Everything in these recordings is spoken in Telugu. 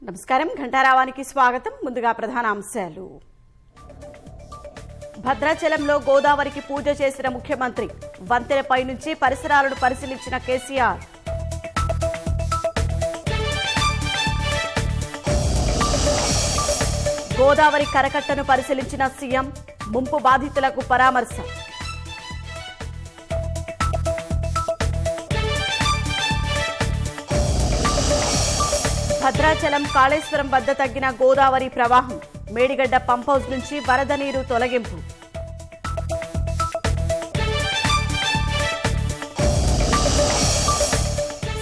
నమస్కారం ఘంటారావానికి స్వాగతం. ముందుగా ప్రధాన అంశాలు. భద్రాచలంలో గోదావరికి పూజ చేసిన ముఖ్యమంత్రి. వంతెనపై నుంచి పరిసరాలను పరిశీలించిన కేసీఆర్. గోదావరి కరకట్టను పరిశీలించిన సీఎం. ముంపు బాధితులకు పరామర్శ. భద్రాచలం కాళేశ్వరం వద్ద తగ్గిన గోదావరి ప్రవాహం. మేడిగడ్డ పంప్హౌస్ నుంచి వరద నీరు తొలగింపు.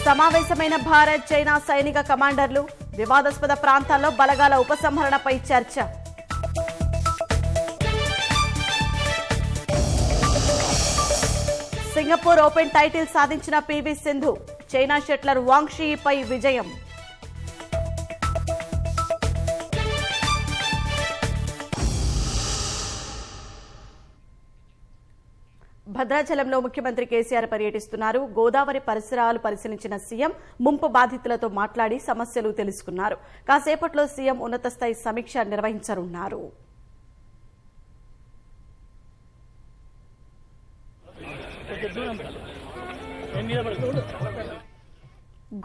సమావేశమైన భారత్ చైనా సైనిక కమాండర్లు. వివాదాస్పద ప్రాంతాల్లో బలగాల ఉపసంహరణపై చర్చ. సింగపూర్ ఓపెన్ టైటిల్ సాధించిన పీవీ సింధు. చైనా షట్లర్ వాంగ్ షీపై విజయం. భద్రాచలంలో ముఖ్యమంత్రి కేసీఆర్ పర్యటిస్తున్నారు. గోదావరి పరిసరాలు పరిశీలించిన సీఎం ముంపు బాధితులతో మాట్లాడి సమస్యలు తెలుసుకున్నారు. కాసేపట్లో సీఎం ఉన్నత స్థాయి సమీక్ష నిర్వహించనున్నారు.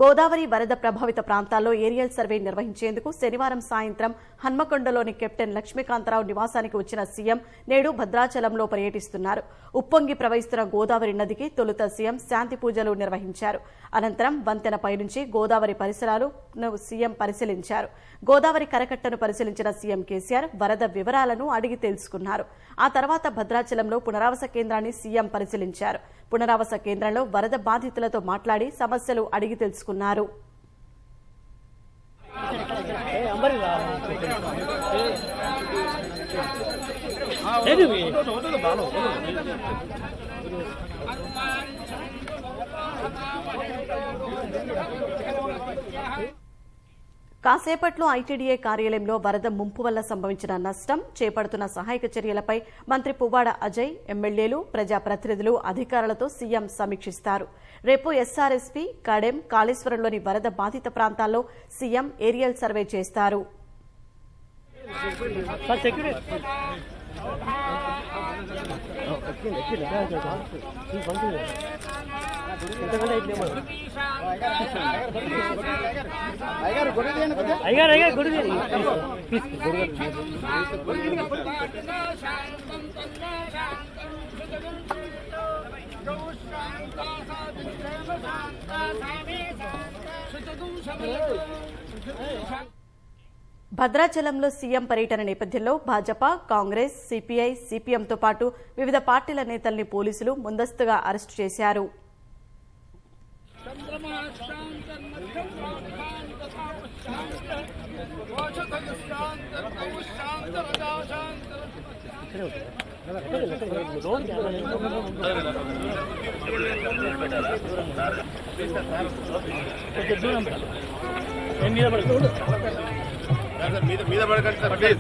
గోదావరి వరద ప్రభావిత ప్రాంతాల్లో ఏరియల్ సర్వే నిర్వహించేందుకు శనివారం సాయంత్రం హన్మకొండలోని కెప్టెన్ లక్ష్మీకాంతరావు నివాసానికి వచ్చిన సీఎం నేడు భద్రాచలంలో పర్యటిస్తున్నారు. ఉప్పొంగి ప్రవహిస్తున్న గోదావరి నదికి తొలుత సీఎం శాంతి పూజలు నిర్వహించారు. అనంతరం వంతెనపై నుంచి గోదావరి పరిసరాలను సీఎం పరిశీలించారు. గోదావరి కరకట్టను పరిశీలించిన సీఎం కేసీఆర్ వరద వివరాలను అడిగి తెలుసుకున్నారు. ఆ తర్వాత భద్రాచలంలో పునరావాస కేంద్రాన్ని సీఎం పరిశీలించారు. పునరావాస కేంద్రంలో వరద బాధితులతో మాట్లాడి సమస్యలు అడిగి తెలుసుకున్నారు. కాసేపట్లో ఐటీడీఏ కార్యాలయంలో వరద ముంపు వల్ల సంభవించిన నష్టం, చేపడుతున్న సహాయక చర్యలపై మంత్రి పువ్వాడ అజయ్, ఎమ్మెల్యేలు, ప్రజాప్రతినిధులు, అధికారులతో సీఎం సమీక్షిస్తారు. రేపు ఎస్ఆర్ఎస్పీ, కడెం, కాళేశ్వరంలోని వరద బాధిత ప్రాంతాల్లో సీఎం ఏరియల్ సర్వే చేస్తారు. భద్రాచలంలో సీఎం పర్యటన నేపథ్యంలో భాజపా, కాంగ్రెస్, సిపిఐ, సిపిఎంతో పాటు వివిధ పార్టీల నేతల్ని పోలీసులు ముందస్తుగా అరెస్టు చేశారు. మీద పడకండి సార్, ప్లీజ్.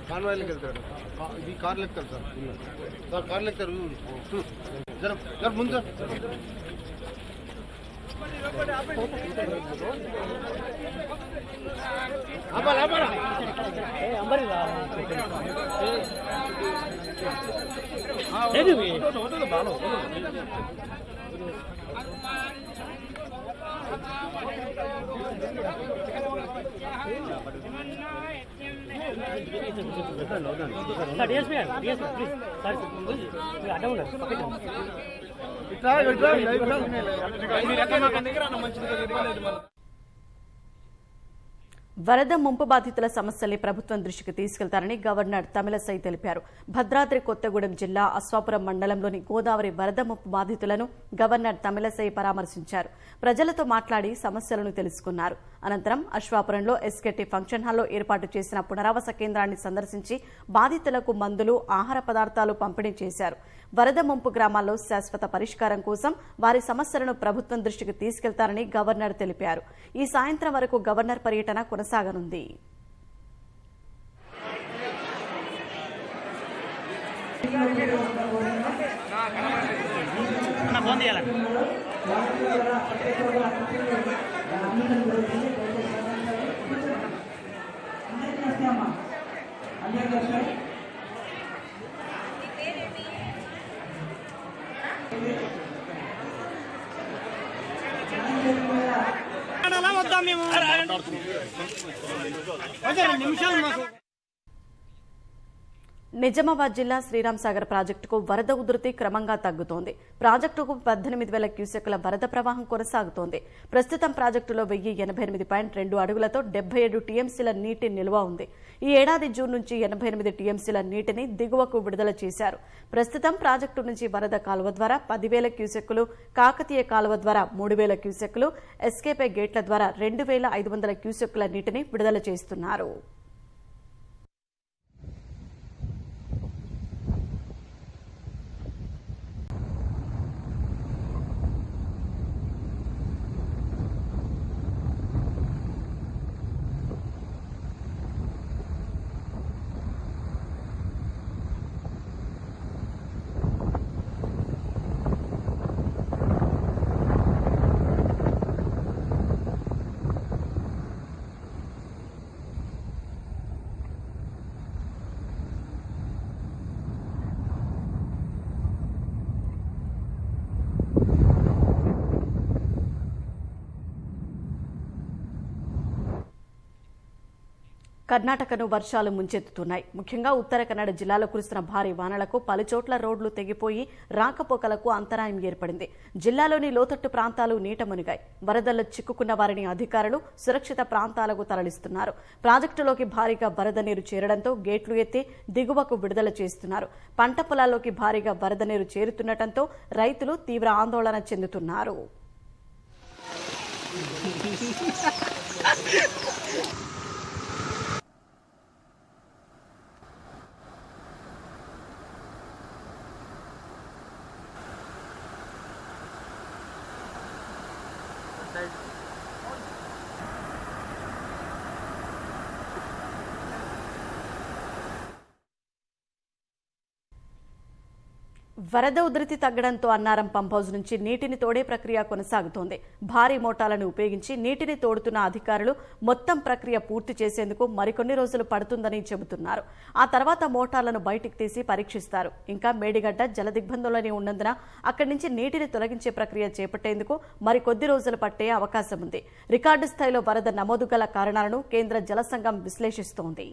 కాన్వాయ్లోకి వెళ్తాడు. ఇది కార్లు ఎక్కుతారు సార్, కార్లు ఎక్కుతారు. సార్ ముందు సార్. వరద ముంపు బాధితుల సమస్యల్ని ప్రభుత్వం దృష్టికి తీసుకెళ్తారని గవర్నర్ తమిళసై తెలిపారు. భద్రాద్రి కొత్తగూడెం జిల్లా అశ్వాపురం మండలంలోని గోదావరి వరద ముంపు బాధితులను గవర్నర్ తమిళసై పరామర్శించారు. ప్రజలతో మాట్లాడి సమస్యలను తెలుసుకున్నారు. అనంతరం అశ్వాపురంలో ఎస్కేటీ ఫంక్షన్ హాల్లో ఏర్పాటు చేసిన పునరావాస కేంద్రాన్ని సందర్శించి బాధితులకు మందులు, ఆహార పదార్థాలు పంపిణీ చేశారు. వరద ముంపు గ్రామాల్లో శాశ్వత పరిష్కారం కోసం వారి సమస్యలను ప్రభుత్వం దృష్టికి తీసుకెళ్తారని గవర్నర్ తెలిపారు. ఈ సాయంత్రం వరకు గవర్నర్ పర్యటన కొనసాగనుంది. నిజామాబాద్ జిల్లా శ్రీరాంసాగర్ ప్రాజెక్టుకు వరద ఉధృతి క్రమంగా తగ్గుతోంది. ప్రాజెక్టుకు 18,000 క్యూసెక్కుల వరద ప్రవాహం కొనసాగుతోంది. ప్రస్తుతం ప్రాజెక్టులో 1088.2 అడుగులతో 77 టీఎంసీల నీటి నిల్వ ఉంది. ఈ ఏడాది జూన్ నుంచి 88 టీఎంసీల నీటిని దిగువకు విడుదల చేశారు. ప్రస్తుతం ప్రాజెక్టు నుంచి వరద కాలువ ద్వారా 10,000 క్యూసెక్కులు, కాకతీయ కాలువ ద్వారా 3,000 క్యూసెక్కులు, ఎస్కేపే గేట్ల ద్వారా 2,500 క్యూసెక్కుల నీటిని విడుదల చేస్తున్నారు. కర్ణాటకను వర్షాలు ముంచెత్తుతున్నాయి. ముఖ్యంగా ఉత్తర కన్నడ జిల్లాలో కురుస్తున్న భారీ వానలకు పలుచోట్ల రోడ్లు తెగిపోయి రాకపోకలకు అంతరాయం ఏర్పడింది. జిల్లాలోని లోతట్టు ప్రాంతాలు నీట మునిగాయి. వరదల్లో చిక్కుకున్న వారిని అధికారులు సురక్షిత ప్రాంతాలకు తరలిస్తున్నారు. ప్రాజెక్టులోకి భారీగా వరద నీరు చేరడంతో గేట్లు ఎత్తి దిగువకు విడుదల చేస్తున్నారు. పంట పొలాల్లోకి భారీగా వరద నీరు చేరుతుండటంతో రైతులు తీవ్ర ఆందోళన చెందుతున్నారు. వరద ఉధృతి తగ్గడంతో అన్నారం పంప్ హౌస్ నుంచి నీటిని తోడే ప్రక్రియ కొనసాగుతోంది. భారీ మోటార్లను ఉపయోగించి నీటిని తోడుతున్న అధికారులు మొత్తం ప్రక్రియ పూర్తి చేసేందుకు మరికొన్ని రోజులు పడుతుందని చెబుతున్నారు. ఆ తర్వాత మోటార్లను బయటికి తీసి పరీక్షిస్తారు. ఇంకా మేడిగడ్డ జలదిగ్బంధంలోనే ఉన్నందున అక్కడి నుంచి నీటిని తొలగించే ప్రక్రియ చేపట్టేందుకు మరికొద్ది రోజులు పట్టే అవకాశం ఉంది. రికార్డు స్థాయిలో వరద నమోదు గల కారణాలను కేంద్ర జల సంఘం విశ్లేషిస్తోంది.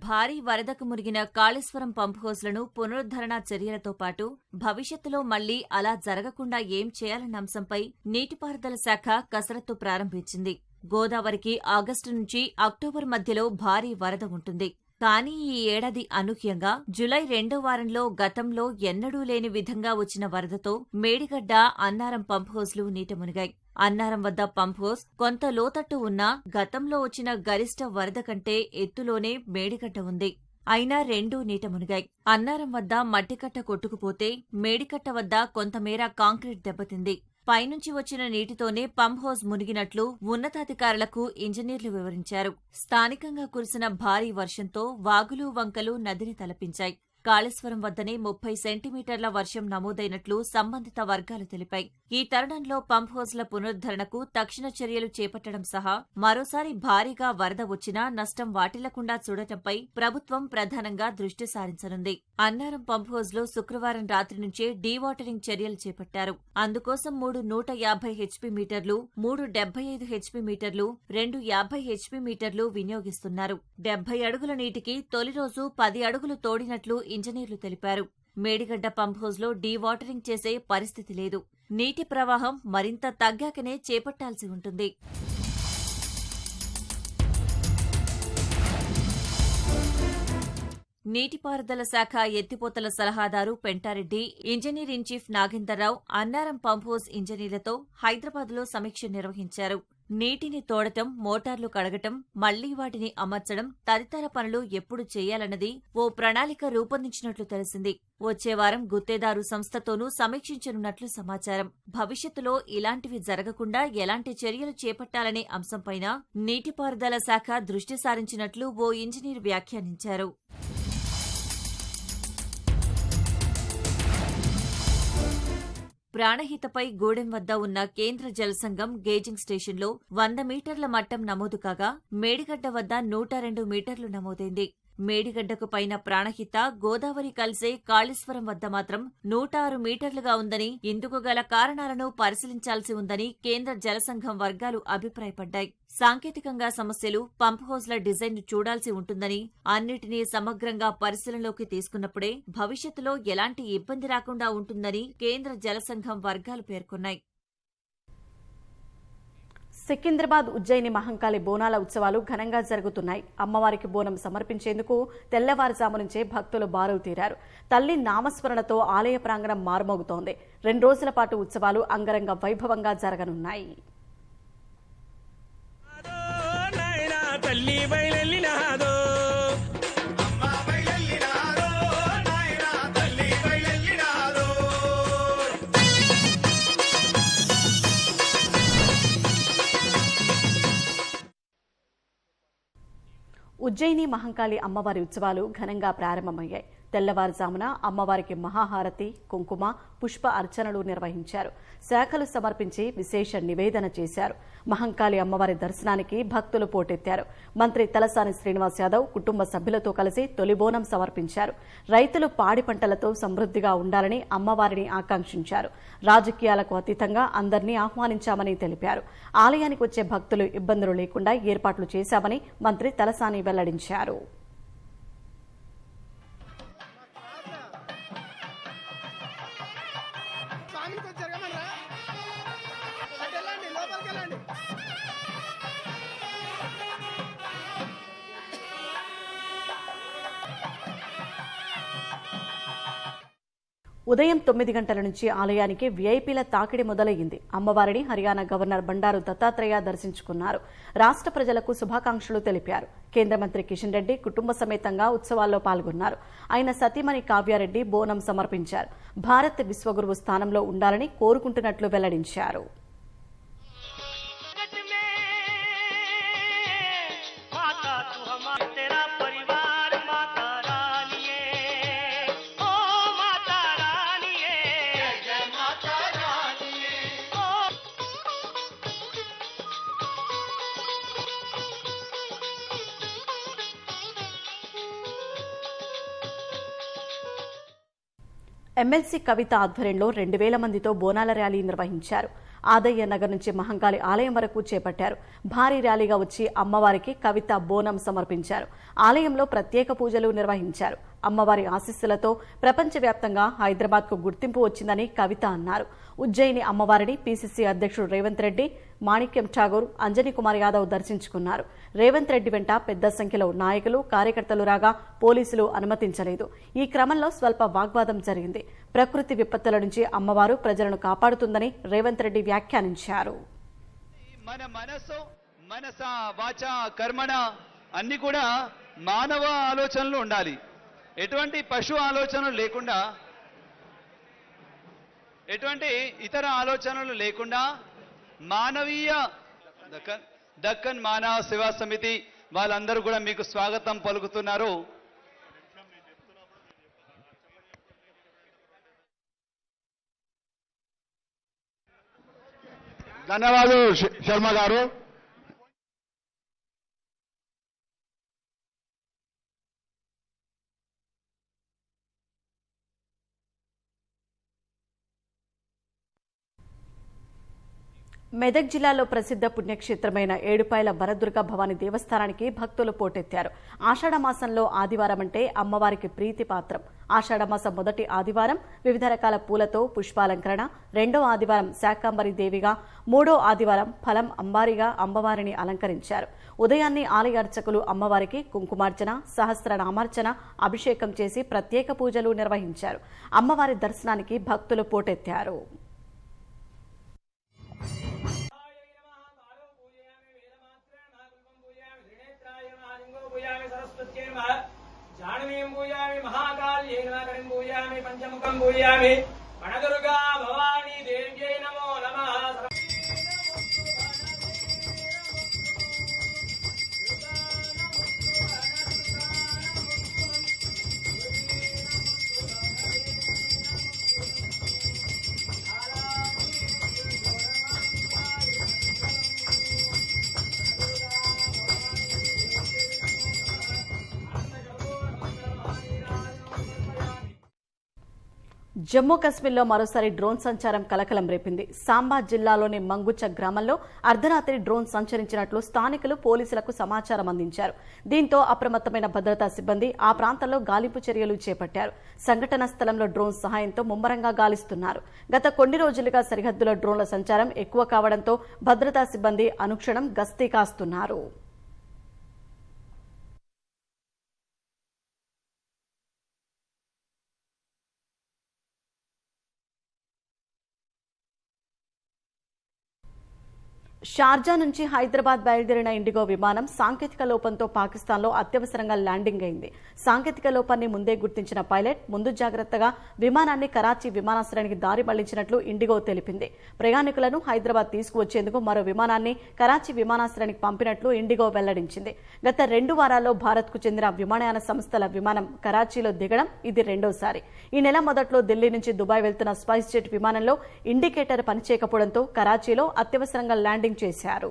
భారీ వరదకు మురిగిన కాళేశ్వరం పంప్హౌస్లను పునరుద్ధరణ చర్యలతో పాటు భవిష్యత్తులో మళ్లీ అలా జరగకుండా ఏం చేయాలన్న అంశంపై నీటిపారుదల శాఖ కసరత్తు ప్రారంభించింది. గోదావరికి ఆగస్టు నుంచి అక్టోబర్ మధ్యలో భారీ వరద ఉంటుంది. కానీ ఈ ఏడాది అనూహ్యంగా జులై 2వ వారంలో గతంలో ఎన్నడూ లేని విధంగా వచ్చిన వరదతో మేడిగడ్డ, అన్నారం పంప్హౌస్లు నీట మునిగాయి. అన్నారం వద్ద పంప్హౌస్ కొంత లోతట్టు ఉన్నా గతంలో వచ్చిన గరిష్ట వరద కంటే ఎత్తులోనే మేడిగడ్డ ఉంది. అయినా రెండూ నీట మునిగాయి. అన్నారం వద్ద మట్టికట్ట కొట్టుకుపోతే మేడికట్ట వద్ద కొంతమేర కాంక్రీట్ దెబ్బతింది. పైనుంచి వచ్చిన నీటితోనే పంప్హౌస్ మునిగినట్లు ఉన్నతాధికారులకు ఇంజనీర్లు వివరించారు. స్థానికంగా కురిసిన భారీ వర్షంతో వాగులు, వంకలు నదిని తలపించాయి. కాళేశ్వరం వద్దనే 30 సెంటీమీటర్ల వర్షం నమోదైనట్లు సంబంధిత వర్గాలు తెలిపాయి. ఈ తరుణంలో పంప్హౌస్ల పునరుద్ధరణకు తక్షణ చర్యలు చేపట్టడం సహా మరోసారి భారీగా వరద వచ్చినా నష్టం వాటిల్లకుండా చూడటంపై ప్రభుత్వం ప్రధానంగా దృష్టి సారించనుంది. అన్నారం పంప్హౌస్లో శుక్రవారం రాత్రి నుంచే డీవాటరింగ్ చర్యలు చేపట్టారు. అందుకోసం 3 150 హెచ్పీ మీటర్లు, 3 75 హెచ్పీ మీటర్లు, 2 50 హెచ్పీ మీటర్లు వినియోగిస్తున్నారు. 70 అడుగుల నీటికి తొలి రోజు 10 అడుగులు తోడినట్లు ఇంజనీర్లు తెలిపారు. మేడిగడ్డ పంప్హౌస్లో డీవాటరింగ్ చేసే పరిస్థితి లేదు. నీటి ప్రవాహం మరింత తగ్గాకనే చేపట్టాల్సి ఉంటుంది. నీటిపారుదల శాఖ ఎత్తిపోతల సలహాదారు Penta Reddy, engineer in chief Nagender Rao Annaram pump house ఇంజనీర్లతో హైదరాబాద్లో సమీక్ష నిర్వహించారు. నీటిని తోడటం, మోటార్లు కడగటం, మళ్లీ వాటిని అమర్చడం తదితర పనులు ఎప్పుడు చేయాలన్నది ఓ ప్రణాళిక రూపొందించినట్లు తెలిసింది. వచ్చే వారం గుత్తేదారు సంస్థతోనూ సమీక్షించనున్నట్లు సమాచారం. భవిష్యత్తులో ఇలాంటివి జరగకుండా ఎలాంటి చర్యలు చేపట్టాలనే అంశంపైన నీటిపారుదల శాఖ దృష్టి సారించినట్లు ఓ ఇంజనీర్ వ్యాఖ్యానించారు. ప్రాణహితపై గూడెం వద్ద ఉన్న కేంద్ర జలసంఘం గేజింగ్ స్టేషన్లో 100 మీటర్ల మట్టం నమోదు కాగా మేడిగడ్డ వద్ద 102 మీటర్లు నమోదైంది. మేడిగడ్డకు పైన ప్రాణహిత, గోదావరి కలిసే కాళేశ్వరం వద్ద మాత్రం 106 మీటర్లుగా ఉందని, ఇందుకు గల కారణాలను పరిశీలించాల్సి ఉందని కేంద్ర జలసంఘం వర్గాలు అభిప్రాయపడ్డాయి. సాంకేతికంగా సమస్యలు, పంప్ హౌజ్ల డిజైన్ చూడాల్సి ఉంటుందని, అన్నిటినీ సమగ్రంగా పరిశీలనలోకి తీసుకున్నప్పుడే భవిష్యత్తులో ఎలాంటి ఇబ్బంది రాకుండా ఉంటుందని కేంద్ర జలసంఘం వర్గాలు పేర్కొన్నాయి. సికింద్రాబాద్ ఉజ్జయిని మహంకాళి బోనాల ఉత్సవాలు ఘనంగా జరుగుతున్నాయి. అమ్మవారికి బోనం సమర్పించేందుకు తెల్లవారుజాము నుంచే భక్తులు బారులు తీరారు. తల్లి నామస్మరణతో ఆలయ ప్రాంగణం మారుమోగుతోంది. 2 రోజుల పాటు ఉత్సవాలు అంగరంగ వైభవంగా జరగనున్నాయి. ఉజ్జయిని మహంకాళి అమ్మవారి ఉత్సవాలు ఘనంగా ప్రారంభమయ్యాయి. తెల్లవారుజామున అమ్మవారికి మహాహారతి, కుంకుమ, పుష్ప అర్చనలు నిర్వహించారు. శాఖలు సమర్పించి విశేష నివేదన చేశారు. మహంకాళి అమ్మవారి దర్శనానికి భక్తులు పోటెత్తారు. మంత్రి తలసాని శ్రీనివాస్ యాదవ్ కుటుంబ సభ్యులతో కలిసి తొలి బోనం సమర్పించారు. రైతులు పాడి పంటలతో సమృద్ధిగా ఉండాలని అమ్మవారిని ఆకాంక్షించారు. రాజకీయాలకు అతీతంగా అందరినీ ఆహ్వానించామని తెలిపారు. ఆలయానికి వచ్చే భక్తులు ఇబ్బందులు లేకుండా ఏర్పాట్లు చేశామని మంత్రి తలసాని వెల్లడించారు. ఉదయం 9 గంటల నుంచి ఆలయానికి వీఐపీల తాకిడి మొదలయ్యింది. అమ్మవారిని హర్యానా గవర్నర్ బండారు దత్తాత్రేయ దర్శించుకున్నారు. రాష్ట్ర ప్రజలకు శుభాకాంక్షలు తెలిపారు. కేంద్ర మంత్రి కిషన్ రెడ్డి కుటుంబ సమేతంగా ఉత్సవాల్లో పాల్గొన్నారు. ఆయన సతీమణి కావ్యారెడ్డి బోనం సమర్పించారు. భారత్ విశ్వగురువు స్థానంలో ఉండాలని కోరుకుంటున్నట్లు వెల్లడించారు. ఎమ్మెల్సీ కవిత ఆధ్వర్యంలో 2000 మందితో బోనాల ర్యాలీ నిర్వహించారు. ఆదయ్య నగర్ నుంచి మహంకాళి ఆలయం వరకు చేపట్టారు. భారీ ర్యాలీగా వచ్చి అమ్మవారికి కవిత బోనం సమర్పించారు. ఆలయంలో ప్రత్యేక పూజలు నిర్వహించారు. అమ్మవారి ఆశీస్సులతో ప్రపంచవ్యాప్తంగా హైదరాబాద్కు గుర్తింపు వచ్చిందని కవిత అన్నారు. ఉజ్జయిని అమ్మవారిని పీసీసీ అధ్యక్షుడు రేవంత్ రెడ్డి, మాణిక్యం ఠాగూర్, అంజనీ కుమార్ యాదవ్ దర్శించుకున్నారు. రేవంత్ రెడ్డి వెంట పెద్ద సంఖ్యలో నాయకులు, కార్యకర్తలు రాగా పోలీసులు అనుమతించలేదు. ఈ క్రమంలో స్వల్ప వాగ్వాదం జరిగింది. ప్రకృతి విపత్తుల నుంచి అమ్మవారు ప్రజలను కాపాడుతుందని రేవంత్ రెడ్డి వ్యాఖ్యానించారు. మన మనసు, మనస, వాచ, కర్మణ అన్ని కూడా మానవ ఆలోచనలు ఉండాలి. ఎటువంటి పశు ఆలోచనలు లేకుండా, ఎటువంటి ఇతర ఆలోచనలు లేకుండా మానవీయ దక్కన్ మానవ సేవా సమితి వాళ్ళందరూ కూడా మీకు స్వాగతం పలుకుతున్నారు. ధన్యవాదాలు శర్మ గారు. మెదక్ జిల్లాలో ప్రసిద్ధ పుణ్యక్షేత్రమైన ఏడుపాయల వనదుర్గ భవాని దేవస్థానానికి భక్తులు పోటెత్తారు. ఆషాఢమాసంలో ఆదివారం అంటే అమ్మవారికి ప్రీతిపాత్రం. ఆషాఢమాసం మొదటి ఆదివారం వివిధ రకాల పూలతో పుష్పాలంకరణ, 2వ ఆదివారం శాకాంబరి దేవిగా, 3వ ఆదివారం ఫలం అంబారిగా అమ్మవారిని అలంకరించారు. ఉదయాన్నే ఆలయ అర్చకులు అమ్మవారికి కుంకుమార్చన, సహస్రనామార్చన, అభిషేకం చేసి ప్రత్యేక పూజలు నిర్వహించారు. అమ్మవారి దర్శనానికి భక్తులు పోటెత్తారు. సమర్పయామి. వనదుర్గా భవానీ దేవ్యై నమో నమః. జమ్మూ కశ్మీర్లో మరోసారి డ్రోన్ సంచారం కలకలం రేపింది. సాంబా జిల్లాలోని మంగుచ గ్రామంలో అర్ధరాత్రి డ్రోన్ సంచరించినట్లు స్థానికులు పోలీసులకు సమాచారం అందించారు. దీంతో అప్రమత్తమైన భద్రతా సిబ్బంది ఆ ప్రాంతంలో గాలింపు చర్యలు చేపట్టారు. సంఘటన స్థలంలో డ్రోన్ సహాయంతో ముమ్మరంగా గాలిస్తున్నారు. గత కొన్ని రోజులుగా సరిహద్దులో డ్రోన్ల సంచారం ఎక్కువ కావడంతో భద్రతా సిబ్బంది అనుక్షణం గస్తీ కాస్తున్నారు. షార్జా నుంచి హైదరాబాద్ బయలుదేరిన ఇండిగో విమానం సాంకేతిక లోపంతో పాకిస్తాన్లో అత్యవసరంగా ల్యాండింగ్ అయింది. సాంకేతిక లోపాన్ని ముందే గుర్తించిన పైలట్ ముందు జాగ్రత్తగా విమానాన్ని కరాచీ విమానాశ్రయానికి దారి మళ్లించినట్లు ఇండిగో తెలిపింది. ప్రయాణికులను హైదరాబాద్ తీసుకువచ్చేందుకు మరో విమానాన్ని కరాచీ విమానాశ్రయానికి పంపినట్లు ఇండిగో వెల్లడించింది. గత 2 వారాల్లో భారత్కు చెందిన విమానయాన సంస్థల విమానం కరాచీలో దిగడం ఇది రెండోసారి. ఈ నెల మొదట్లో ఢిల్లీ నుంచి దుబాయ్ వెళ్తున్న స్పైస్ జెట్ విమానంలో ఇండికేటర్ పనిచేయకపోవడంతో కరాచీలో అత్యవసరంగా ల్యాండింగ్ చేశారు.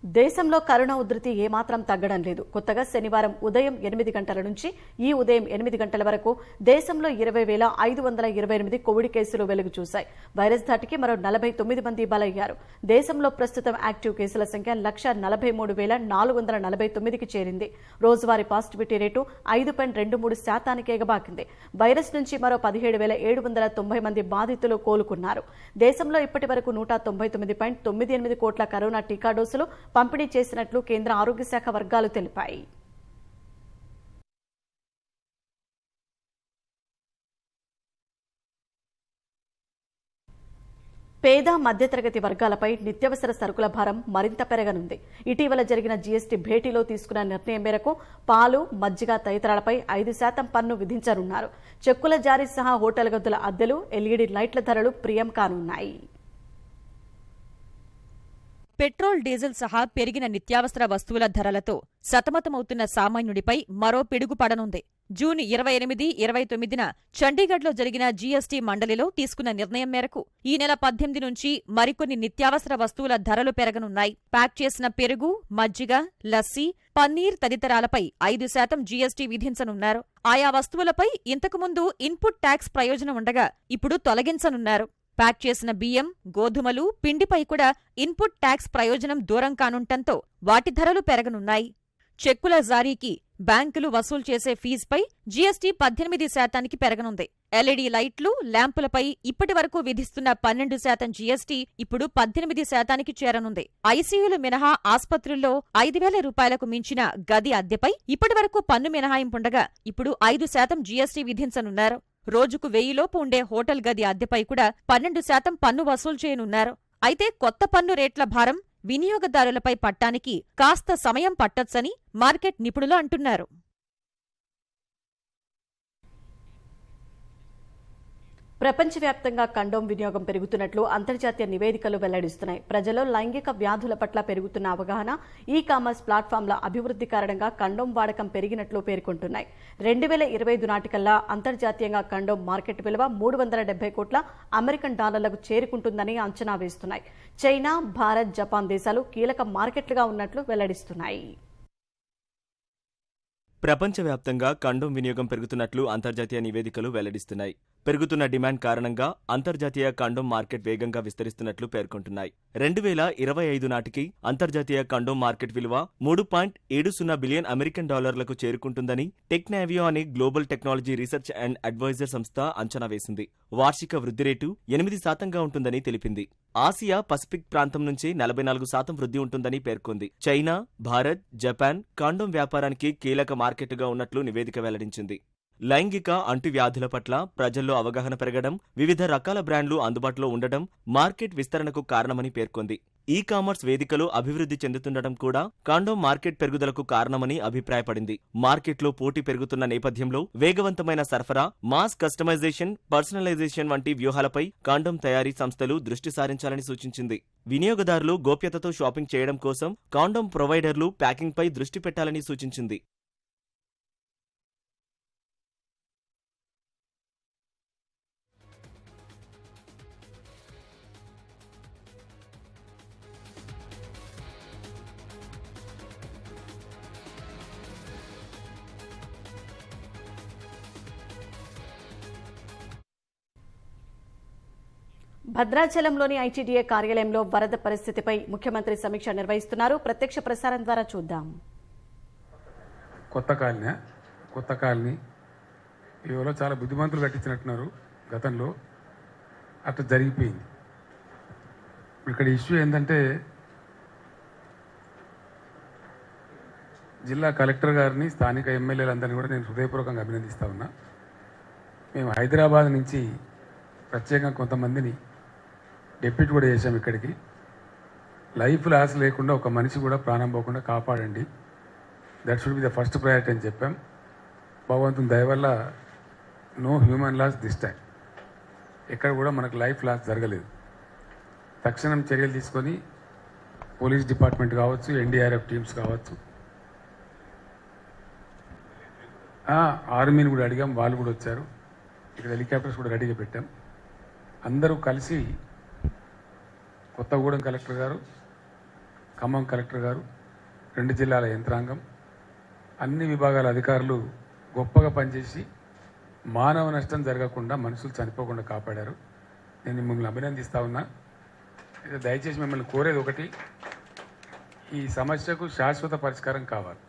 దేశంలో కరోనా ఉధృతి ఏమాత్రం తగ్గడం లేదు. కొత్తగా శనివారం ఉదయం 8 గంటల నుంచి ఈ ఉదయం 8 గంటల వరకు దేశంలో 20,528 కోవిడ్ కేసులు వెలుగు చూశాయి. వైరస్ ధాటికి మరో 49 మంది బలయ్యారు. దేశంలో ప్రస్తుతం యాక్టివ్ కేసుల సంఖ్య 1,43,449కి చేరింది. రోజువారీ పాజిటివిటీ రేటు 5.23% ఎగబాకింది. వైరస్ నుంచి మరో 17,790 మంది బాధితులు కోలుకున్నారు. దేశంలో ఇప్పటి వరకు 199.98 కోట్ల కరోనా టీకా డోసులు పంపిణీ చేసినట్లు కేంద్ర ఆరోగ్య శాఖ వర్గాలు తెలిపాయి. పేద మధ్యతరగతి వర్గాలపై నిత్యావసర సరుకుల భారం మరింత పెరగనుంది. ఇటీవల జరిగిన జీఎస్టీ భేటీలో తీసుకున్న నిర్ణయం మేరకు పాలు, మజ్జిగ తదితరాలపై 5% పన్ను విధించనున్నారు. చెక్కుల జారీ సహా హోటల్ గదుల అద్దెలు, ఎల్ఈడీ లైట్ల ధరలు ప్రియం కానున్నాయి. పెట్రోల్, డీజిల్ సహా పెరిగిన నిత్యావసర వస్తువుల ధరలతో సతమతమవుతున్న సామాన్యుడిపై మరో పిడుగు పడనుంది. జూన్ 28, 29న చండీగఢ్లో జరిగిన జీఎస్టీ మండలిలో తీసుకున్న నిర్ణయం మేరకు ఈ నెల 18 నుంచి మరికొన్ని నిత్యావసర వస్తువుల ధరలు పెరగనున్నాయి. ప్యాక్ చేసిన పెరుగు, మజ్జిగ, లస్సీ, పన్నీర్ తదితరాలపై 5% జీఎస్టీ విధించనున్నారు. ఆయా వస్తువులపై ఇంతకుముందు ఇన్పుట్ ట్యాక్స్ ప్రయోజనం ఉండగా ఇప్పుడు తొలగించనున్నారు. ప్యాక్ చేసిన బియ్యం, గోధుమలు, పిండిపై కూడా ఇన్పుట్ ట్యాక్స్ ప్రయోజనం దూరం కానుంటంతో వాటి ధరలు పెరగనున్నాయి. చెక్కుల జారీకి బ్యాంకులు వసూలు చేసే ఫీజుపై జీఎస్టీ 18% పెరగనుంది. ఎల్ఈడీ లైట్లు, ల్యాంపులపై ఇప్పటి వరకు విధిస్తున్న 12% జీఎస్టీ ఇప్పుడు 18% చేరనుంది. ఐసీయూలు మినహా ఆస్పత్రుల్లో 5,000 రూపాయలకు మించిన గది అద్దెపై ఇప్పటి వరకు పన్ను మినహాయింపుండగా ఇప్పుడు 5% జీఎస్టీ విధించనున్నారు. రోజుకు 1000 లోపు ఉండే హోటల్ గది అద్దెపై కూడా 12% పన్ను వసూలు చేయనున్నారు. అయితే కొత్త పన్ను రేట్ల భారం వినియోగదారులపై పట్టానికి కాస్త సమయం పట్టొచ్చని మార్కెట్ నిపుణులు అంటున్నారు. ప్రపంచవ్యాప్తంగా కండోమ్ వినియోగం పెరుగుతున్నట్లు అంతర్జాతీయ నివేదికలు వెల్లడిస్తున్నాయి. ప్రజల్లో లైంగిక వ్యాధుల పట్ల పెరుగుతున్న అవగాహన, ఈ కామర్స్ ప్లాట్ఫామ్ల అభివృద్ధి కారణంగా కండోమ్ వాడకం పెరిగినట్లు పేర్కొంటున్నాయి. 2025 నాటికల్లా అంతర్జాతీయంగా కండోమ్ మార్కెట్ విలువ $370 కోట్ల అమెరికన్ డాలర్లకు చేరుకుంటుందని అంచనా వేస్తున్నాయి. చైనా, భారత్, జపాన్ దేశాలు కీలక మార్కెట్లుగా ఉన్నట్లు వెల్లడిస్తున్నాయి. ప్రపంచవ్యాప్తంగా కండోమ్ వినియోగం పెరుగుతున్నట్లు అంతర్జాతీయ నివేదికలు వెల్లడిస్తున్నాయి. పెరుగుతున్న డిమాండ్ కారణంగా అంతర్జాతీయ కండోమ్ మార్కెట్ వేగంగా విస్తరిస్తున్నట్లు పేర్కొంటున్నాయి. 2025 నాటికి అంతర్జాతీయ కండోమ్ మార్కెట్ విలువ $3.70 బిలియన్ అమెరికన్ డాలర్లకు చేరుకుంటుందని టెక్నావియో అనే global technology research and advisor సంస్థ అంచనా వేసింది. వార్షిక వృద్ధి రేటు 8% ఉంటుందని తెలిపింది. ఆసియా పసిఫిక్ ప్రాంతం నుంచి 44% వృద్ధి ఉంటుందని పేర్కొంది. చైనా, భారత్, జపాన్ కండోమ్ వ్యాపారానికి కీలక మార్కెట్గా ఉన్నట్లు నివేదిక వెల్లడించింది. లైంగిక అంటువ్యాధుల పట్ల ప్రజల్లో అవగాహన పెరగడం, వివిధ రకాల బ్రాండ్లు అందుబాటులో ఉండడం మార్కెట్ విస్తరణకు కారణమని పేర్కొంది. ఈ కామర్స్ వేదికలు అభివృద్ధి చెందుతుండటం కూడా కాండోమ్ మార్కెట్ పెరుగుదలకు కారణమని అభిప్రాయపడింది. మార్కెట్లో పోటీ పెరుగుతున్న నేపథ్యంలో వేగవంతమైన సరఫరా, మాస్ కస్టమైజేషన్, పర్సనలైజేషన్ వంటి వ్యూహాలపై కాండోమ్ తయారీ సంస్థలు దృష్టి సారించాలని సూచించింది. వినియోగదారులు గోప్యతతో షాపింగ్ చేయడం కోసం కాండోమ్ ప్రొవైడర్లు ప్యాకింగ్పై దృష్టి పెట్టాలని సూచించింది. భద్రాచలంలోని ఐటీడీఏ కార్యాలయంలో వరద పరిస్థితిపై ముఖ్యమంత్రి సమీక్ష నిర్వహిస్తున్నారు. ప్రత్యక్ష ప్రసారం ద్వారా చూద్దాం. కొత్త కాలనీ ఇవలో చాలా బుద్ధిమంతులు కట్టించినట్టున్నారు. గతంలో అట్లా జరిగిపోయింది. ఇక్కడ ఇష్యూ ఏంటంటే జిల్లా కలెక్టర్ గారిని, స్థానిక ఎమ్మెల్యేలందరినీ కూడా నేను హృదయపూర్వకంగా అభినందిస్తా ఉన్నా. మేము హైదరాబాద్ నుంచి ప్రత్యేకంగా కొంతమందిని డెప్యూటీ కూడా చేశాం. ఇక్కడికి లైఫ్ లాస్ లేకుండా ఒక మనిషి కూడా ప్రాణం పోకుండా కాపాడండి, that should be the first priority అని చెప్పాం. భగవంతుని దయ వల్ల no human loss this time. ఎక్కడ కూడా మనకు లైఫ్ లాస్ జరగలేదు. తక్షణం చర్యలు తీసుకొని పోలీస్ డిపార్ట్మెంట్ కావచ్చు, ఎన్డీఆర్ఎఫ్ టీమ్స్ కావచ్చు, ఆర్మీని కూడా అడిగాం, వాళ్ళు కూడా వచ్చారు. ఇక్కడ హెలికాప్టర్స్ కూడా రెడీగా పెట్టాం. అందరూ కలిసి కొత్తగూడెం కలెక్టర్ గారు, ఖమ్మం కలెక్టర్ గారు, 2 జిల్లాల యంత్రాంగం, అన్ని విభాగాల అధికారులు గొప్పగా పనిచేసి మానవ నష్టం జరగకుండా, మనుషులు చనిపోకుండా కాపాడారు. నేను మిమ్మల్ని అభినందిస్తా ఉన్నా. దయచేసి మిమ్మల్ని కోరేది ఒకటి, ఈ సమస్యకు శాశ్వత పరిష్కారం కావాలి.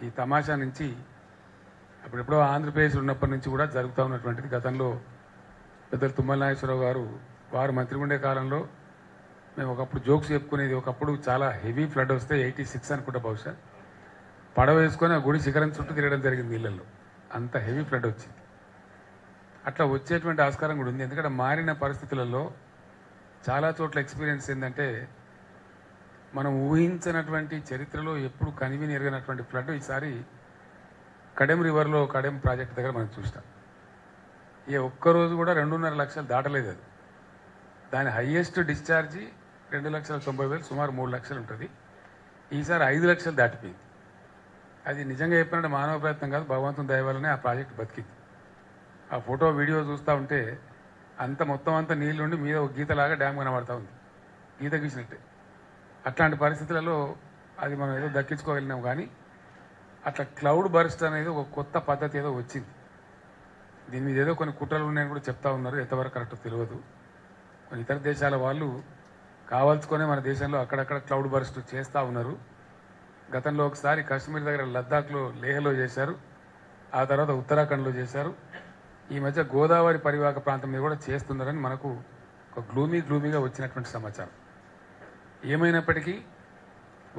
ఈ తమాషా నుంచి అప్పుడెప్పుడో ఆంధ్రప్రదేశ్ ఉన్నప్పటి నుంచి కూడా జరుగుతూ ఉన్నటువంటిది. గతంలో పెద్దలు తుమ్మల నాగేశ్వరరావు గారు వారు మంత్రి ఉండే కాలంలో మేము ఒకప్పుడు జోక్స్ చెప్పుకునేది. ఒకప్పుడు చాలా హెవీ ఫ్లడ్ వస్తే 86 అనుకుంటా బహుశా, పడవ వేసుకొని ఆ గుడి శిఖరం చుట్టూ తిరగడం జరిగింది నీళ్ళల్లో. అంత హెవీ ఫ్లడ్ వచ్చింది. అట్లా వచ్చేటువంటి ఆస్కారం కూడా ఉంది. ఎందుకంటే మారిన పరిస్థితులలో చాలా చోట్ల ఎక్స్పీరియన్స్ ఏంటంటే మనం ఊహించినటువంటి చరిత్రలో ఎప్పుడు కనివిని ఎరగనటువంటి ఫ్లడ్ ఈసారి కడెం రివర్లో, కడెం ప్రాజెక్ట్ దగ్గర మనం చూస్తాం. ఒక్కరోజు కూడా 2.5 లక్షలు దాటలేదు. అది దాని హయ్యెస్ట్ డిశ్చార్జి 2,90,000, సుమారు 3 లక్షలు ఉంటుంది. ఈసారి 5 లక్షలు దాటిపోయింది. అది నిజంగా చెప్పినట్టు మానవ ప్రయత్నం కాదు, భగవంతుని దయ వల్లనే ఆ ప్రాజెక్ట్ బతికింది. ఆ ఫోటో వీడియో చూస్తూ ఉంటే మొత్తం అంతా నీళ్ళుండి మీద ఒక గీతలాగా డ్యామ్ కనబడతా ఉంది, గీత గీసినట్టే. అట్లాంటి పరిస్థితులలో అది మనం ఏదో దక్కించుకోగలిగినాం. కానీ అట్లా క్లౌడ్ బర్స్ట్ అనేది ఒక కొత్త పద్ధతి ఏదో వచ్చింది. దీని మీద ఏదో కొన్ని కుట్రలు ఉన్నాయని కూడా చెప్తా ఉన్నారు. ఎంతవరకు కరెక్ట్ తెలియదు. కొన్ని ఇతర దేశాల వాళ్ళు కావాల్సుకొని మన దేశంలో అక్కడక్కడ క్లౌడ్ బర్స్ట్ చేస్తూ ఉన్నారు. గతంలో ఒకసారి కాశ్మీర్ దగ్గర లద్దాఖ్లో, లేహ్లో చేశారు. ఆ తర్వాత ఉత్తరాఖండ్లో చేశారు. ఈ మధ్య గోదావరి పరివాహక ప్రాంతం మీద కూడా చేస్తున్నారని మనకు ఒక గ్లూమీగా వచ్చినటువంటి సమాచారం. ఏమైనప్పటికీ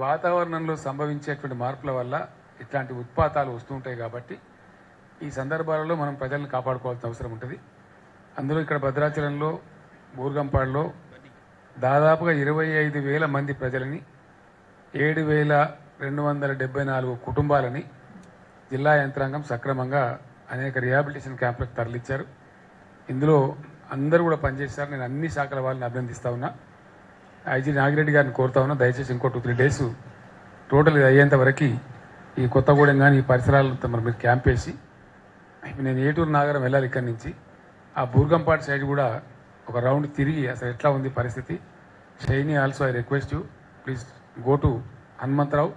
వాతావరణంలో సంభవించేటువంటి మార్పుల వల్ల ఇట్లాంటి ఉత్పాతాలు వస్తుంటాయి. కాబట్టి ఈ సందర్భాలలో మనం ప్రజలను కాపాడుకోవాల్సిన అవసరం ఉంటుంది. అందులో ఇక్కడ భద్రాచలంలో, బూర్గంపాడులో దాదాపుగా 25,000 మంది ప్రజలని, 7,274 కుటుంబాలని జిల్లా యంత్రాంగం సక్రమంగా అనేక రిహాబిలిటేషన్ క్యాంపులకు తరలించారు. ఇందులో అందరూ కూడా పనిచేశారు. నేను అన్ని శాఖల వాళ్ళని అభినందిస్తా ఉన్నా. ఐజీ నాగిరెడ్డి గారిని కోరుతా ఉన్నా, దయచేసి ఇంకో 2-3 డేస్ టోటల్ ఇది అయ్యేంత వరకు ఈ కొత్తగూడెం కానీ ఈ పరిసరాలతో మరి మీరు క్యాంప్ వేసి, నేను ఏటూరు నాగరం వెళ్ళాలి ఇక్కడి నుంచి. ఆ బూర్గంపాడు సైడ్ కూడా ఒక రౌండ్ తిరిగి అసలు ఎట్లా ఉంది పరిస్థితి. Shaini also I request you, please go to Hanumantharao,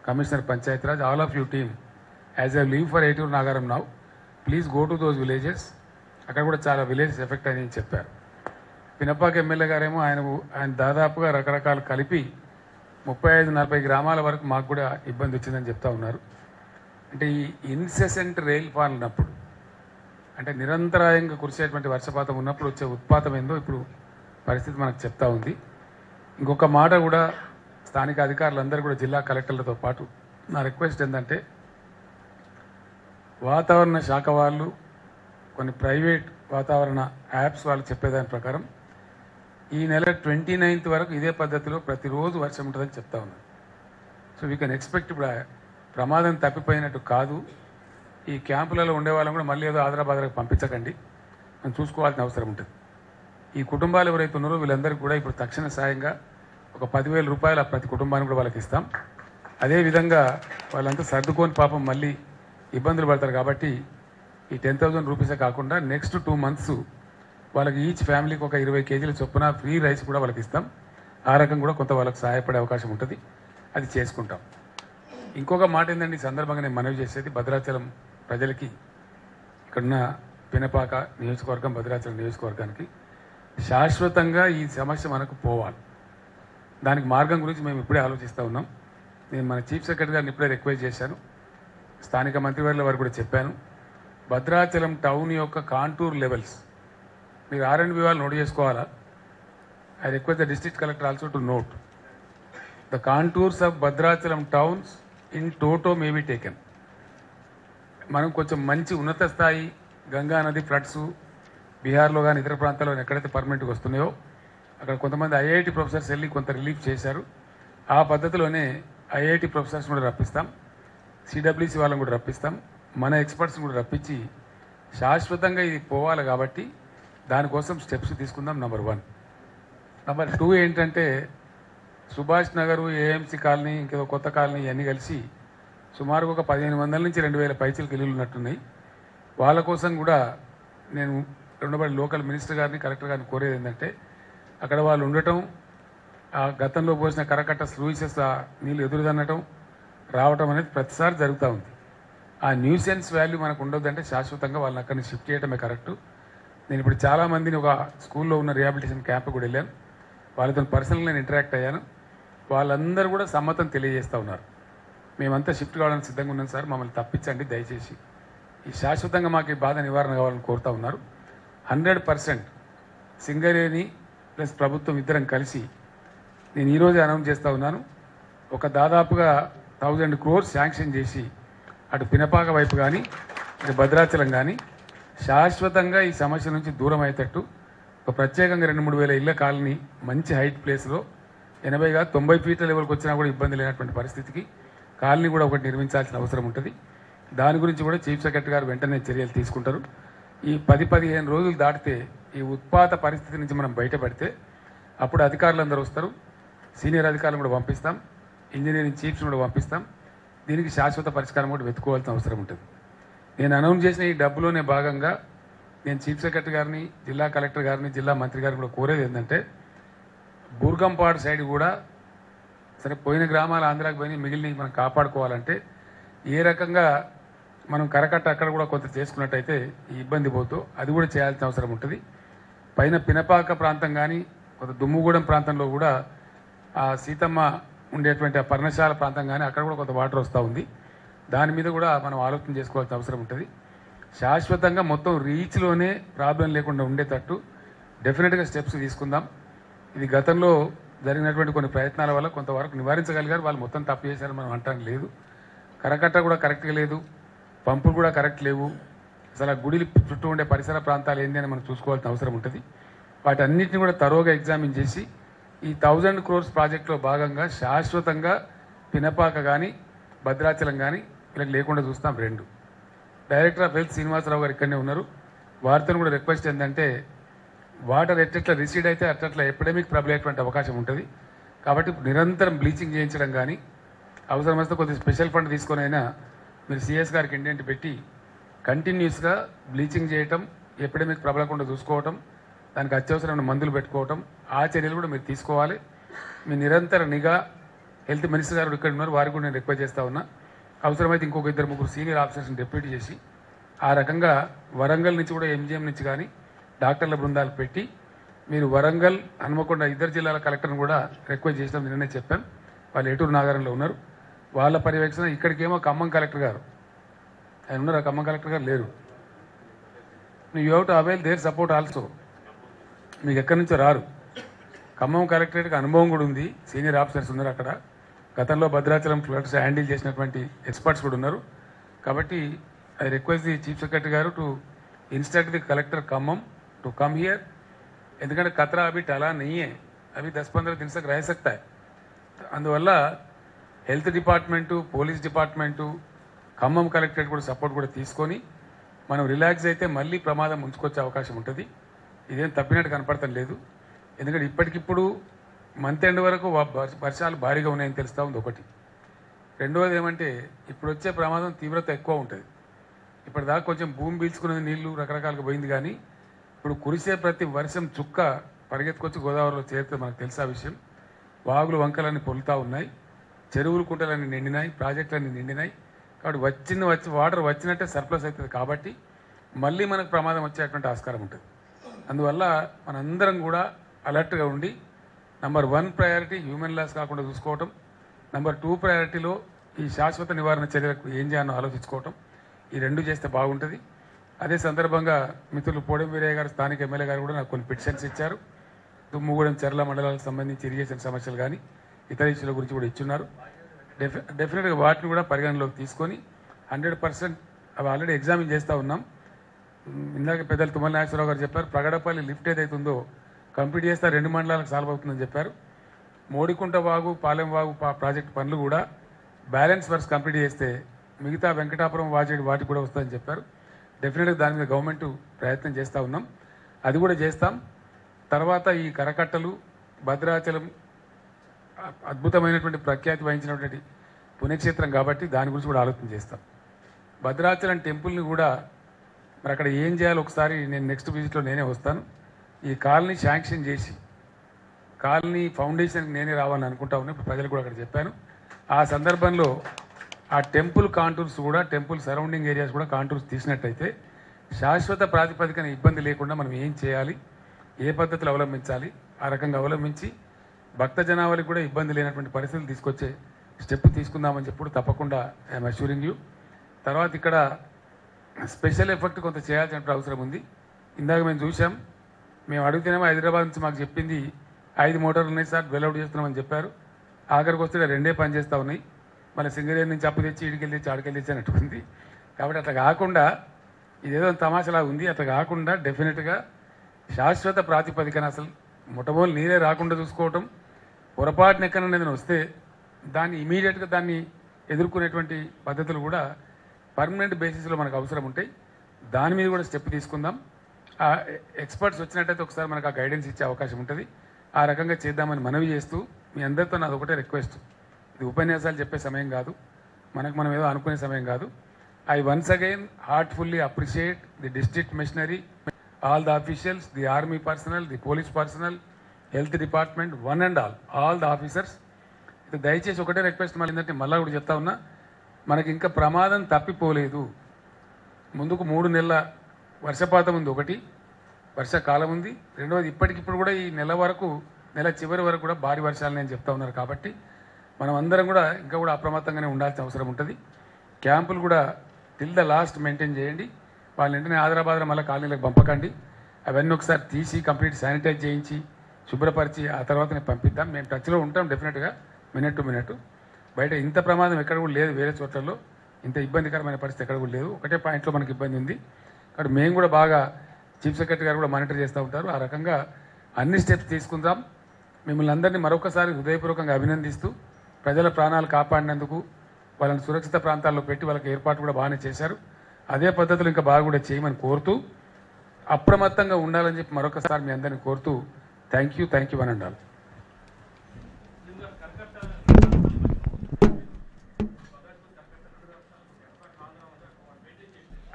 commissioner Panchayati Raj, all of you team, as I leave for Eturu Nagaram now, please go to those villages. అక్కడ కూడా చాలా విలేజెస్ ఎఫెక్ట్ అని చెప్పారు. పినపాక ఎమ్మెల్యే గారేమో ఆయన దాదాపుగా రకరకాలు కలిపి 35-40 గ్రామాల వరకు మాకు కూడా ఇబ్బంది వచ్చిందని చెప్తా ఉన్నారు. అంటే ఈ ఇన్సెసెంట్ రైల్ ఫాల్ ఉన్నప్పుడు, అంటే నిరంతరాయంగా కురిసేటువంటి వర్షపాతం ఉన్నప్పుడు వచ్చే ఉత్పాతం ఏందో ఇప్పుడు పరిస్థితి మనకు చెప్తా ఉంది. ఇంకొక మాట కూడా స్థానిక అధికారులందరూ కూడా, జిల్లా కలెక్టర్లతో పాటు నా రిక్వెస్ట్ ఏంటంటే, వాతావరణ శాఖ వాళ్ళు, కొన్ని ప్రైవేట్ వాతావరణ యాప్స్ వాళ్ళు చెప్పేదాని ప్రకారం ఈ నెల 29th వరకు ఇదే పద్ధతిలో ప్రతిరోజు వర్షం ఉంటుందని చెప్తా ఉన్నాను. సో వీ కెన్ ఎక్స్పెక్ట్ ఇప్పుడు ప్రమాదం తప్పిపోయినట్టు కాదు. ఈ క్యాంపులలో ఉండే వాళ్ళని కూడా మళ్ళీ ఏదో ఆదరాబాదరకు పంపించకండి, మనం చూసుకోవాల్సిన అవసరం ఉంటుంది. ఈ కుటుంబాలు ఎవరైతే ఉన్నారో వీళ్ళందరికీ కూడా ఇప్పుడు తక్షణ సాయంగా ఒక 10,000 రూపాయలు ప్రతి కుటుంబానికి కూడా వాళ్ళకి ఇస్తాం. అదేవిధంగా వాళ్ళంతా సర్దుకొని పాపం మళ్ళీ ఇబ్బందులు పడతారు కాబట్టి ఈ 10,000 రూపీసే కాకుండా నెక్స్ట్ 2 months వాళ్ళకి ఈచ్ ఫ్యామిలీకి ఒక 20 kgs చొప్పున ఫ్రీ రైస్ కూడా వాళ్ళకి ఇస్తాం. ఆ రకం కూడా కొంత వాళ్ళకి సహాయపడే అవకాశం ఉంటుంది, అది చేసుకుంటాం. ఇంకొక మాట ఏంటంటే ఈ సందర్భంగా నేను మనవి చేసేది భద్రాచలం ప్రజలకి, ఇక్కడున్న పినపాక నియోజకవర్గం, భద్రాచలం నియోజకవర్గానికి శాశ్వతంగా ఈ సమస్య మనకు పోవాలి. దానికి మార్గం గురించి మేము ఇప్పుడే ఆలోచిస్తూ ఉన్నాం. నేను మన చీఫ్ సెక్రటరీ గారిని ఇప్పుడే రిక్వెస్ట్ చేశాను, స్థానిక మంత్రివర్యుల వారు కూడా చెప్పాను. భద్రాచలం టౌన్ యొక్క కాంటూర్ లెవెల్స్ మీరు R&B వాళ్ళు నోట్ చేసుకోవాలా. I request the district collector also to note the contours of Bhadrachalam towns in toto may be taken. మనం కొంచెం మంచి ఉన్నత స్థాయి గంగా నది ఫ్లడ్స్ బీహార్లో కానీ ఇతర ప్రాంతాల్లో ఎక్కడైతే పర్మనెంట్గా వస్తున్నాయో అక్కడ కొంతమంది IIT ప్రొఫెసర్స్ వెళ్ళి కొంత రిలీఫ్ చేశారు. ఆ పద్ధతిలోనే IIT ప్రొఫెసర్స్ కూడా రప్పిస్తాం, CWC వాళ్ళని కూడా రప్పిస్తాం, మన ఎక్స్పర్ట్స్ని కూడా రప్పించి శాశ్వతంగా ఇది పోవాలి. కాబట్టి దానికోసం స్టెప్స్ తీసుకుందాం. నెంబర్ 1. నెంబర్ 2 ఏంటంటే సుభాష్ నగర్, AMC కాలనీ, ఇంకేదో కొత్త కాలనీ ఇవన్నీ కలిసి సుమారు ఒక 1500 నుంచి 2000 పైచీలకు ఇల్లులు ఉన్నట్టున్నాయి. వాళ్ళ కోసం కూడా నేను రెండోబడి లోకల్ మినిస్టర్ గారిని, కలెక్టర్ గారిని కోరేది ఏంటంటే అక్కడ వాళ్ళు ఉండటం, ఆ గతంలో పోసిన కరకట్ట స్లూయిసెస్ ఆ నీళ్ళు ఎదురుదన్నటం రావటం అనేది ప్రతిసారి జరుగుతూ ఉంది. ఆ న్యూసెన్స్ వాల్యూ మనకు ఉండొద్దంటే శాశ్వతంగా వాళ్ళని అక్కడి నుంచి షిఫ్ట్ చేయడమే కరెక్ట్. నేను ఇప్పుడు చాలామందిని ఒక స్కూల్లో ఉన్న రిహాబిలిటేషన్ క్యాంప్ కూడా వెళ్ళాను, వాళ్ళతో పర్సనల్గా నేను ఇంటరాక్ట్ అయ్యాను. వాళ్ళందరూ కూడా సమ్మతం తెలియజేస్తూ ఉన్నారు, మేమంతా షిఫ్ట్ కావడానికి సిద్ధంగా ఉన్నాం సార్, మమ్మల్ని తప్పించండి దయచేసి, ఈ శాశ్వతంగా మాకు ఈ బాధ నివారణ కావాలని కోరుతూ ఉన్నారు. 100% సింగరేణి ప్లస్ ప్రభుత్వం ఇద్దరం కలిసి నేను ఈరోజు అనౌన్స్ చేస్తూ ఉన్నాను, ఒక దాదాపుగా 1000 crores శాంక్షన్ చేసి అటు పినపాక వైపు కానీ ఇటు భద్రాచలం కానీ శాశ్వతంగా ఈ సమస్య నుంచి దూరం అయ్యేటట్టు ఒక ప్రత్యేకంగా 2-3 వేల ఇళ్ల కాలనీ మంచి హైట్ ప్లేస్లో 80-90 ఫీట్ల లెవెల్కి వచ్చినా కూడా ఇబ్బంది లేనటువంటి పరిస్థితికి కాలనీ కూడా ఒకటి నిర్మించాల్సిన అవసరం ఉంటుంది. దాని గురించి కూడా చీఫ్ సెక్రటరీ గారు వెంటనే చర్యలు తీసుకుంటారు. ఈ 10-15 రోజులు దాటితే ఈ ఉత్పాత పరిస్థితి నుంచి మనం బయటపడితే అప్పుడు అధికారులందరూ వస్తారు, సీనియర్ అధికారులను కూడా పంపిస్తాం, ఇంజనీరింగ్ చీఫ్స్ కూడా పంపిస్తాం. దీనికి శాశ్వత పరిష్కారం కూడా వెతుక్కోవాల్సిన అవసరం ఉంటుంది. నేను అనౌన్స్ చేసిన ఈ డబ్బులోనే భాగంగా నేను చీఫ్ సెక్రటరీ గారిని, జిల్లా కలెక్టర్ గారిని, జిల్లా మంత్రి గారిని కూడా కోరేది ఏంటంటే బూర్గంపాడు సైడ్ కూడా సరే పోయిన గ్రామాలు ఆంధ్రాకి పోయి మిగిలిన మనం కాపాడుకోవాలంటే ఏ రకంగా మనం కరకట్ట అక్కడ కూడా కొంత చేసుకున్నట్టయితే ఈ ఇబ్బంది పోతూ అది కూడా చేయాల్సిన అవసరం ఉంటుంది. పైన పినపాక ప్రాంతం కానీ కొంత దుమ్ముగూడెం ప్రాంతంలో కూడా ఆ సీతమ్మ ఉండేటువంటి ఆ పర్ణశాల ప్రాంతం కానీ అక్కడ కూడా కొంత వాటర్ వస్తూ ఉంది. దాని మీద కూడా మనం ఆలోచన చేసుకోవాల్సిన అవసరం ఉంటుంది. శాశ్వతంగా మొత్తం రీచ్లోనే ప్రాబ్లం లేకుండా ఉండేటట్టు డెఫినెట్గా స్టెప్స్ తీసుకుందాం. ఇది గతంలో జరిగినటువంటి కొన్ని ప్రయత్నాల వల్ల కొంతవరకు నివారించగలిగారు, వాళ్ళు మొత్తం తప్పు చేశారు మనం అంటానికి లేదు. కరకట్ట కూడా కరెక్ట్గా లేదు, పంపులు కూడా కరెక్ట్ లేవు, అసలు ఆ గుడి చుట్టూ ఉండే పరిసర ప్రాంతాలు ఏంది అని మనం చూసుకోవాల్సిన అవసరం ఉంటుంది. వాటన్నిటిని కూడా తరోగా ఎగ్జామిన్ చేసి ఈ 1000 crores ప్రాజెక్టులో భాగంగా శాశ్వతంగా పినపాక కానీ భద్రాచలం కానీ వీళ్ళకి లేకుండా చూస్తాం. 2 డైరెక్టర్ ఆఫ్ హెల్త్ శ్రీనివాసరావు గారు ఇక్కడనే ఉన్నారు, వారితో కూడా రిక్వెస్ట్ ఏంటంటే వాటర్ ఎట్లా రిసీడ్ అయితే అట్లా ఎపిడమిక్ ప్రబలేటువంటి అవకాశం ఉంటుంది. కాబట్టి నిరంతరం బ్లీచింగ్ చేయించడం కానీ అవసరమైతే కొద్దిగా స్పెషల్ ఫండ్ తీసుకొని అయినా మీరు CS గారికి ఇండెంట్ పెట్టి కంటిన్యూస్గా బ్లీచింగ్ చేయటం, ఎపిడమిక్ ప్రబలకుండా చూసుకోవటం, దానికి అత్యవసరమైన మందులు పెట్టుకోవటం, ఆ చర్యలు కూడా మీరు తీసుకోవాలి. మీ నిరంతర నిఘా హెల్త్ మినిస్టర్ గారు ఇక్కడ ఉన్నారు, వారికి కూడా నేను రిక్వెస్ట్ చేస్తా ఉన్నా. అవసరమైతే ఇంకొక 2-3 సీనియర్ ఆఫీసర్స్ని డెప్యూటీ చేసి ఆ రకంగా వరంగల్ నుంచి కూడా MGM నుంచి కానీ డాక్టర్ల బృందాలు పెట్టి మీరు వరంగల్, హన్మకొండ 2 జిల్లాల కలెక్టర్ని కూడా రిక్వెస్ట్ చేసినాం, నిన్ననే చెప్పాం. వాళ్ళు ఏటూరు నాగారంలో ఉన్నారు, వాళ్ళ పర్యవేక్షణ. ఇక్కడికేమో ఖమ్మం కలెక్టర్ గారు ఆయన ఉన్నారు, ఆ ఖమ్మం కలెక్టర్ గారు లేరు. You have to avail their support also. మీకు ఎక్కడి నుంచో రారు. ఖమ్మం కలెక్టరేట్కి అనుభవం కూడా ఉంది, సీనియర్ ఆఫీసర్స్ ఉన్నారు అక్కడ, గతంలో భద్రాచలం ఫ్లడ్స్ హ్యాండిల్ చేసినటువంటి ఎక్స్పర్ట్స్ కూడా ఉన్నారు. కాబట్టి I request the chief secretary garu to instruct the collector Khammam to come here ఎందుకంటే खतरा अभी टला नहीं है, अभी 10-15 दिन तक रह सकता है. అందువల్ల health department, police department, Khammam collectorate కూడా సపోర్ట్ కూడా తీసుకొని మనం రిలాక్స్ అయితే మళ్ళీ ప్రమాదం ఉంచుకొచ్చే అవకాశం ఉంటుంది. ఇదేం తప్పినట్టు కనపడటం లేదు. ఎందుకంటే ఇప్పటికిప్పుడు మంత్ ఎండ్ వరకు వర్షాలు భారీగా ఉన్నాయని తెలుస్తూ ఉంది ఒకటి. రెండవది ఏమంటే ఇప్పుడు వచ్చే ప్రమాదం తీవ్రత ఎక్కువ ఉంటుంది. ఇప్పటిదాకా కొంచెం భూమి పీల్చుకునేది నీళ్లు రకరకాలుగా పోయింది, కానీ ఇప్పుడు కురిసే ప్రతి వర్షం చుక్క పరిగెత్తుకొచ్చి గోదావరిలో చేరితే మనకు తెలిసే విషయం. వాగులు వంకలన్నీ పొలుతూ ఉన్నాయి, చెరువులు కుంటలన్నీ నిండినాయి, ప్రాజెక్టులన్నీ నిండినాయి. కాబట్టి వాటర్ వచ్చినట్టే సర్ప్లస్ అవుతుంది. కాబట్టి మళ్ళీ మనకు ప్రమాదం వచ్చేటువంటి ఆస్కారం ఉంటుంది. అందువల్ల మనందరం కూడా అలర్ట్గా ఉండి నంబర్ 1 ప్రయారిటీ హ్యూమన్ లాస్ కాకుండా చూసుకోవటం, నంబర్ 2 ప్రయారిటీలో ఈ శాశ్వత నివారణ చర్యలకు ఏం చేయాలో ఆలోచించుకోవటం, ఈ రెండు చేస్తే బాగుంటుంది. అదే సందర్భంగా మిత్రులు పోడం వీరయ్య గారు, స్థానిక ఎమ్మెల్యే గారు కూడా నాకు కొన్ని పిటిషన్స్ ఇచ్చారు. దుమ్ముగూడెం, చర్ల మండలాలకు సంబంధించి ఇరిగేషన్ సమస్యలు కానీ ఇతర ఇష్యూల గురించి కూడా ఇచ్చున్నారు. డెఫినెట్గా వాటిని కూడా పరిగణలోకి తీసుకొని 100% అవి ఆల్రెడీ ఎగ్జామిన్ చేస్తూ ఉన్నాం. ఇందాక పెద్దలు తుమ్మల నాగేశ్వరరావు గారు చెప్పారు, ప్రగడపల్లి లిఫ్ట్ ఏదైతే ఉందో కంప్లీట్ చేస్తే 2 మండలాలకు సాల్వ్ అవుతుందని చెప్పారు. మోడికుంట వాగు, పాలెం వాగు ప్రాజెక్టు పనులు కూడా బ్యాలెన్స్ వర్క్స్ కంప్లీట్ చేస్తే మిగతా వెంకటాపురం వాజేడు వాటికి కూడా వస్తుందని చెప్పారు. డెఫినెట్గా దాని మీద గవర్నమెంట్ ప్రయత్నం చేస్తూ ఉన్నాం, అది కూడా చేస్తాం. తర్వాత ఈ కరకట్టలు, భద్రాచలం అద్భుతమైనటువంటి ప్రఖ్యాతి వహించినటువంటి పుణ్యక్షేత్రం కాబట్టి దాని గురించి కూడా ఆలోచన చేస్తాం. భద్రాచలం టెంపుల్ని కూడా మరి అక్కడ ఏం చేయాలో ఒకసారి నేను నెక్స్ట్ విజిట్లో నేనే వస్తాను. ఈ కాలనీ శాంక్షన్ చేసి కాలనీ ఫౌండేషన్కి నేనే రావాలని అనుకుంటా ఉన్నా. ఇప్పుడు ప్రజలు కూడా అక్కడ చెప్పాను. ఆ సందర్భంలో ఆ టెంపుల్ కాంటూర్స్ కూడా, టెంపుల్ సరౌండింగ్ ఏరియాస్ కూడా కాంటూర్స్ తీసినట్టయితే శాశ్వత ప్రాతిపదికన ఇబ్బంది లేకుండా మనం ఏం చేయాలి, ఏ పద్ధతులు అవలంబించాలి, ఆ రకంగా అవలంబించి భక్త జనాభాలకు కూడా ఇబ్బంది లేనటువంటి పరిస్థితులు తీసుకొచ్చే స్టెప్ తీసుకుందామని చెప్పుడు తప్పకుండా ఐఎమ్ అష్యూరింగ్ యూ. తర్వాత ఇక్కడ స్పెషల్ ఎఫెక్ట్ కొంత చేయాల్సిన అవసరం ఉంది. ఇందాక మేము చూసాం, మేము అడిగితేనేమో హైదరాబాద్ నుంచి మాకు చెప్పింది 5 మోటార్లు ఉన్నాయి సార్, వెల్అవుట్ చేస్తున్నామని చెప్పారు. ఆఖరికి వస్తే 2 పని చేస్తూ ఉన్నాయి. మళ్ళీ సింగరేణి నుంచి అప్పు తెచ్చి ఇడికెళ్ళి తెచ్చి ఆడికెళ్ళి తెచ్చి అన్నట్టుంది. కాబట్టి అట్లా కాకుండా ఇదేదో తమాషలా ఉంది. అట్లా కాకుండా డెఫినెట్గా శాశ్వత ప్రాతిపదికన అసలు మొట్టమొదటి నీరే రాకుండా చూసుకోవటం, పొరపాటున ఎక్కడైనా ఏదైనా వస్తే దాన్ని ఇమీడియట్గా దాన్ని ఎదుర్కొనేటువంటి పద్ధతులు కూడా పర్మనెంట్ బేసిస్లో మనకు అవసరం ఉంటాయి. దాని మీద కూడా స్టెప్ తీసుకుందాం. ఆ ఎక్స్పర్ట్స్ వచ్చినట్టయితే ఒకసారి మనకు ఆ గైడెన్స్ ఇచ్చే అవకాశం ఉంటుంది. ఆ రకంగా చేద్దామని మనవి చేస్తూ మీ అందరితో నాది ఒకటే రిక్వెస్ట్, ఇది ఉపన్యాసాలు చెప్పే సమయం కాదు, మనం ఏదో అనుకునే సమయం కాదు. I once again heartfully appreciate the district machinery, all the officials, the army personnel, the police personnel, health department, one and all the officers. ఇది దయచేసి ఒకటే రిక్వెస్ట్ మళ్ళీ ఏంటంటే మళ్ళీ కూడా చెప్తా ఉన్నా, మనకి ఇంకా ప్రమాదం తప్పిపోలేదు. ముందుకు 3 నెలల వర్షపాతం ఉంది, ఒకటి వర్షాకాలం ఉంది, రెండవది ఇప్పటికిప్పుడు కూడా ఈ నెల చివరి వరకు కూడా భారీ వర్షాలు నేను చెప్తా ఉన్నారు. కాబట్టి మనం అందరం కూడా ఇంకా కూడా అప్రమత్తంగానే ఉండాల్సిన అవసరం ఉంటుంది. క్యాంపులు కూడా టిల్ ద లాస్ట్ మెయింటైన్ చేయండి. వాళ్ళ వెంటనే హైదరాబాద్లో మళ్ళీ కాలనీలకు పంపకండి. అవన్నీ ఒకసారి తీసి కంప్లీట్ శానిటైజ్ చేయించి శుభ్రపరిచి ఆ తర్వాతనే పంపిద్దాం. మేము టచ్లో ఉంటాం డెఫినెట్గా, మినిట్ టు మినిట్. బయట ఇంత ప్రమాదం ఎక్కడ కూడా లేదు, వేరే చోట్లలో ఇంత ఇబ్బందికరమైన పరిస్థితి ఎక్కడ కూడా లేదు. ఒకటే పాయింట్లో మనకి ఇబ్బంది ఉంది. కాబట్టి మేము కూడా బాగా చీఫ్ సెక్రటరీ గారు కూడా మానిటర్ చేస్తూ ఉంటారు. ఆ రకంగా అన్ని స్టెప్స్ తీసుకుందాం. మిమ్మల్ని అందరినీ మరొకసారి హృదయపూర్వకంగా అభినందిస్తూ, ప్రజల ప్రాణాలు కాపాడినందుకు, వాళ్ళని సురక్షిత ప్రాంతాల్లో పెట్టి వాళ్ళకి ఏర్పాటు కూడా బాగానే చేశారు. అదే పద్ధతులు ఇంకా బాగా కూడా చేయమని కోరుతూ, అప్రమత్తంగా ఉండాలని చెప్పి మరొకసారి మీ అందరిని కోరుతూ థ్యాంక్ యూ అని ఉండాలి.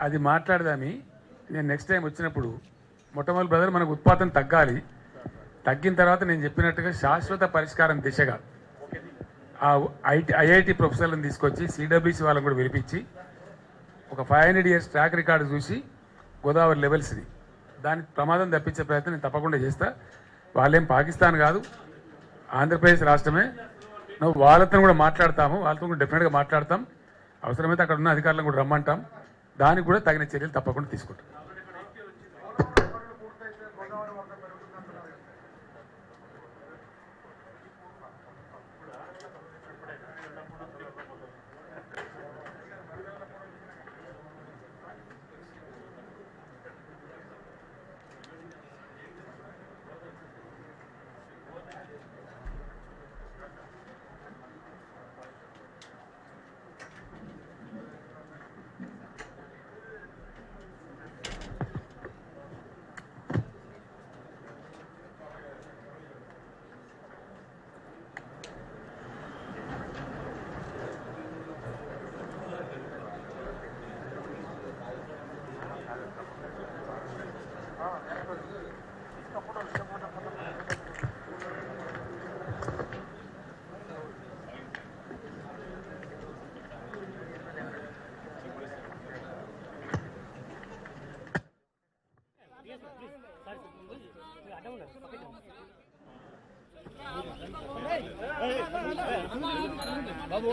అది మాట్లాడదామి. నేను నెక్స్ట్ టైం వచ్చినప్పుడు మొట్టమొదటి బ్రదర్ మనకు ఉత్పాదన తగ్గాలి. తగ్గిన తర్వాత నేను చెప్పినట్టుగా శాశ్వత పరిష్కారం దిశగా ఆ ఐఐటి ప్రొఫెసర్లను తీసుకొచ్చి సిడబ్ల్యూసి వాళ్ళని కూడా పిలిపించి ఒక 500 years ట్రాక్ రికార్డు చూసి గోదావరి లెవెల్స్ని దాని ప్రమాదం తప్పించే ప్రయత్నం నేను తప్పకుండా చేస్తా. వాళ్ళేం పాకిస్తాన్ కాదు, ఆంధ్రప్రదేశ్ రాష్ట్రమే. వాళ్ళతో కూడా మాట్లాడతాము, వాళ్ళతో కూడా డెఫినెట్గా మాట్లాడతాం. అవసరమైతే అక్కడ ఉన్న అధికారులను కూడా రమ్మంటాం. దానికి కూడా తగిన చర్యలు తప్పకుండా తీసుకుంటాం. బాబు